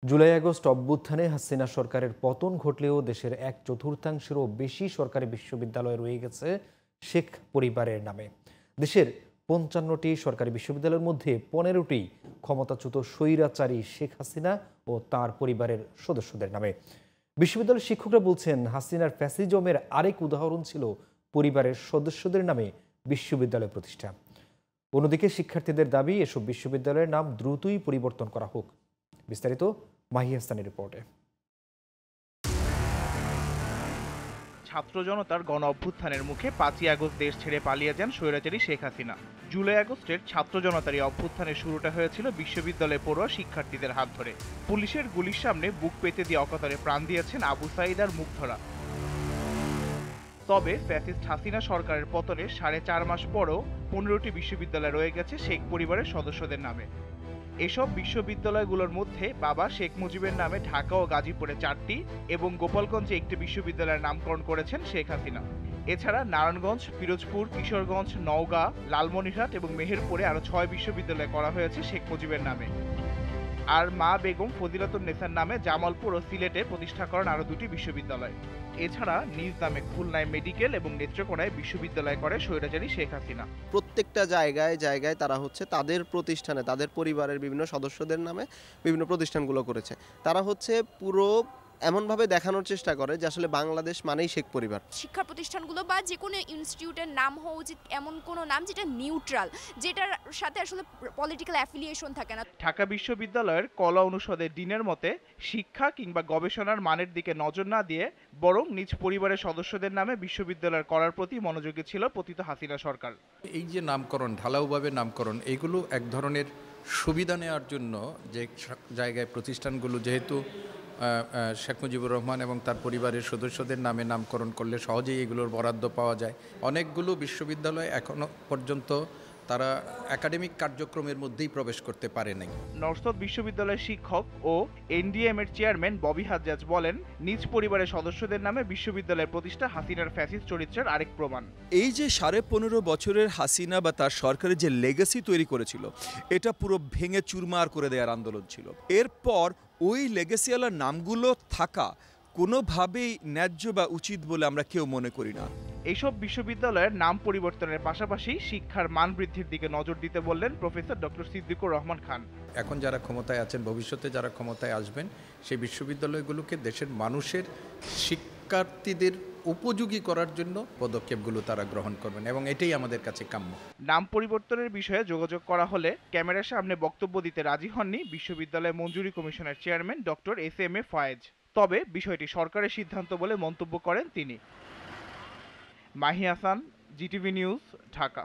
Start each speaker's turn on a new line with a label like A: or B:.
A: July August অভ্যুত্থানে হাসিনা সরকারের পতন ঘটলেও দেশের 1/4-এরও বেশি সরকারি বিশ্ববিদ্যালয় রয়ে গেছে শেখ পরিবারের নামে। দেশের 55টি সরকারি বিশ্ববিদ্যালয়ের মধ্যে 15টি ক্ষমতাচ্যুত স্বৈরাচারী শেখ হাসিনা ও তার পরিবারের সদস্যদের নামে। বিশ্ববিদ্যালয়ের শিক্ষকরা বলছেন, হাসিনার ফ্যাসিজমের আরেক উদাহরণ ছিল পরিবারের সদস্যদের নামে বিশ্ববিদ্যালয় প্রতিষ্ঠা। অন্যদিকে শিক্ষার্থীদের দাবি, এসব বিশ্ববিদ্যালয়ের নাম দ্রুতই পরিবর্তন করা হোক। বিস্তারিত মাহি হাসানের রিপোর্টে।
B: ছাত্র জনতার গণ অভ্যুত্থানের মুখে 5ই আগস্ট দেশ ছেড়ে পালিয়ে যান স্বৈরাচারী শেখ হাসিনা। জুলাই আগস্টের ছাত্র জনতার এই অভ্যুত্থানের শুরুটা হয়েছিল বিশ্ববিদ্যালয়ে পড়ুয়া শিক্ষার্থীদের হাত ধরে। পুলিশের গুলির সামনে বুক পেতে দিয়ে অকাতরে প্রাণ দিয়েছেন আবু সাঈদ আর মুগ্ধরা। তবে ফ্যাসিস্ট হাসিনা সরকারের পতনের 4.5 মাস পরও 15টি বিশ্ববিদ্যালয় রয়ে গেছে শেখ পরিবারের সদস্যদের নামে। এসব বিশ্ববিদ্যালয়গুলোর মধ্যে বাবা শেখ মুজিবের নামে ঢাকা ও গাজীপুরে 4টি এবং গোপালগঞ্জে একটি বিশ্ববিদ্যালয়ের নামকরণ করেছেন শেখ হাসিনা। এছাড়া নারায়ণগঞ্জ, পিরোজপুর, কিশোরগঞ্জ, নওগাঁ, লালমনিরহাট এবং মেহেরপুরে আরও 6 বিশ্ববিদ্যালয় করা হয়েছে শেখ মুজিবের নামে। আর মা বেগম ফজিলাতুন্নেসার নামে জামালপুর ও সিলেটে প্রতিষ্ঠা করেন আরও 2টি বিশ্ববিদ্যালয়। এছাড়া নিজ নামে খুলনায় মেডিকেল এবং নেত্রকোনায় বিশ্ববিদ্যালয় করে স্বৈরাচারী শেখ হাসিনা।
C: প্রত্যেকটা জায়গায় জায়গায় তারা হচ্ছে তাদের প্রতিষ্ঠানে তাদের পরিবারের বিভিন্ন সদস্যদের নামে বিভিন্ন প্রতিষ্ঠানগুলো করেছে। তারা হচ্ছে পুরো এমনভাবে দেখানোর চেষ্টা করে যে আসলে বাংলাদেশ মানেই শেখ পরিবার।
D: শিক্ষা প্রতিষ্ঠানগুলো বা যে কোনো ইনস্টিটিউটের নাম হওয়া উচিত এমন কোনো নাম যেটা নিউট্রাল, যেটার সাথে আসলে পলিটিক্যাল অ্যাফিলিয়েশন থাকে না।
B: ঢাকা বিশ্ববিদ্যালয়ের কলা অনুষদের ডিনের মতে, শিক্ষা কিংবা গবেষণার মানের দিকে নজর না দিয়ে বরং নিজ পরিবারের সদস্যদের নামে বিশ্ববিদ্যালয় করার প্রতি মনোযোগী ছিল পতিত হাসিনা সরকার।
E: এই যে নামকরণ, ঢালাওভাবে নামকরণ, এগুলো এক ধরনের সুবিধা নেওয়ার জন্য, যে জায়গায় প্রতিষ্ঠানগুলো যেহেতু শেখ মুজিবুর রহমান এবং তার পরিবারের সদস্যদের নামে নামকরণ করলে সহজেই এগুলোর বরাদ্দ পাওয়া যায়। অনেকগুলো বিশ্ববিদ্যালয় এখনও পর্যন্ত তারা একাডেমিক কার্যক্রমের মধ্যেই প্রবেশ করতে পারে নাই।
B: নরসদ বিশ্ববিদ্যালয়ের শিক্ষক ও এনডিএম এর চেয়ারম্যান ববি হাজ্জাজ বলেন, নিজ পরিবারের সদস্যদের নামে বিশ্ববিদ্যালয়ের প্রতিষ্ঠা হাসিনার ফ্যাসিস্ট চরিত্রের আরেক প্রমাণ।
F: এই যে 15.5 বছরের হাসিনা বা তার সরকারের যে লেগাসি তৈরি করেছিল, এটা পুরো ভেঙে চুরমার করে দেওয়ার আন্দোলন ছিল। এরপর ওই লেগাসিওয়ালার নামগুলো থাকা কোনোভাবেই ন্যায্য বা উচিত বলে আমরা কেউ মনে করি না।
B: এইসব বিশ্ববিদ্যালয়ের নাম পরিবর্তনের পাশাপাশি শিক্ষার মান বৃদ্ধির দিকে নজর দিতে বললেন প্রফেসর ডক্টর সিদ্দিকুর রহমান খান।
E: এখন যারা ক্ষমতায় আছেন, ভবিষ্যতে যারা ক্ষমতায় আসবেন, সেই বিশ্ববিদ্যালয়গুলোকে দেশের মানুষের শিক্ষার্থীদের উপযোগী করার জন্য পদক্ষেপগুলো তারা গ্রহণ করবেন এবং এটাই আমাদের কাছে কাম্য।
B: নাম পরিবর্তনের বিষয়ে যোগাযোগ করা হলে ক্যামেরার সামনে বক্তব্য দিতে রাজি হননি বিশ্ববিদ্যালয় মঞ্জুরি কমিশনের চেয়ারম্যান ডক্টর এস.এম.এ ফয়েজ। তবে বিষয়টি সরকারের সিদ্ধান্ত বলে মন্তব্য করেন তিনি। Mahi Hasan, GTV news, Dhaka.